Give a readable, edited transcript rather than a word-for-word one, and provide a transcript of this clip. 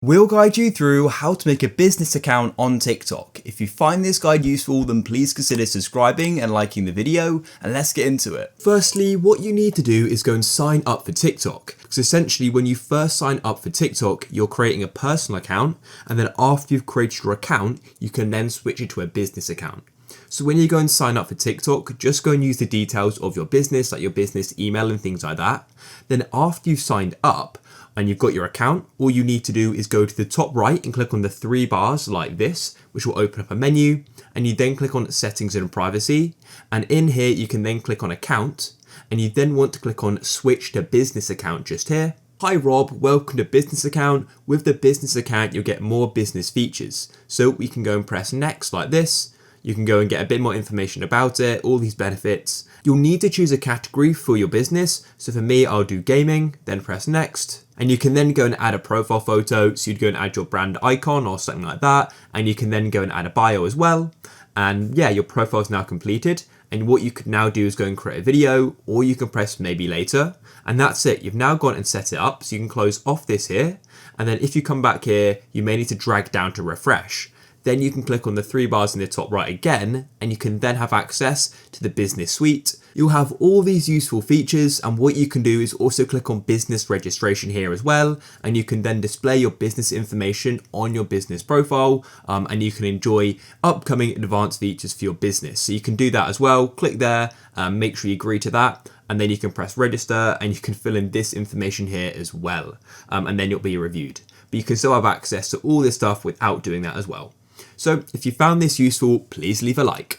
We'll guide you through how to make a business account on TikTok. If you find this guide useful, then please consider subscribing and liking the video, and let's get into it. Firstly, what you need to do is go and sign up for TikTok. Because essentially, when you first sign up for TikTok, you're creating a personal account, and then after you've created your account, you can then switch it to a business account. So when you go and sign up for TikTok, just go and use the details of your business, like your business email and things like that. Then after you've signed up, and you've got your account, all you need to do is go to the top right and click on the three bars like this, which will open up a menu, and you then click on settings and privacy, and in here you can then click on account, and you then want to click on switch to business account just here. Hi Rob, welcome to business account. With the business account you'll get more business features, so we can go and press next like this. You can go and get a bit more information about it, all these benefits. You'll need to choose a category for your business. So for me, I'll do gaming, then press next. And you can then go and add a profile photo. So you'd go and add your brand icon or something like that. And you can then go and add a bio as well. And yeah, your profile is now completed. And what you could now do is go and create a video, or you can press maybe later. And that's it. You've now gone and set it up. So you can close off this here. And then if you come back here, you may need to drag down to refresh. Then you can click on the three bars in the top right again, and you can then have access to the business suite. You'll have all these useful features, and what you can do is also click on business registration here as well, and you can then display your business information on your business profile, and you can enjoy upcoming advanced features for your business. So you can do that as well. Click there, make sure you agree to that, and then you can press register, and you can fill in this information here as well, and then you'll be reviewed. But you can still have access to all this stuff without doing that as well. So if you found this useful, please leave a like.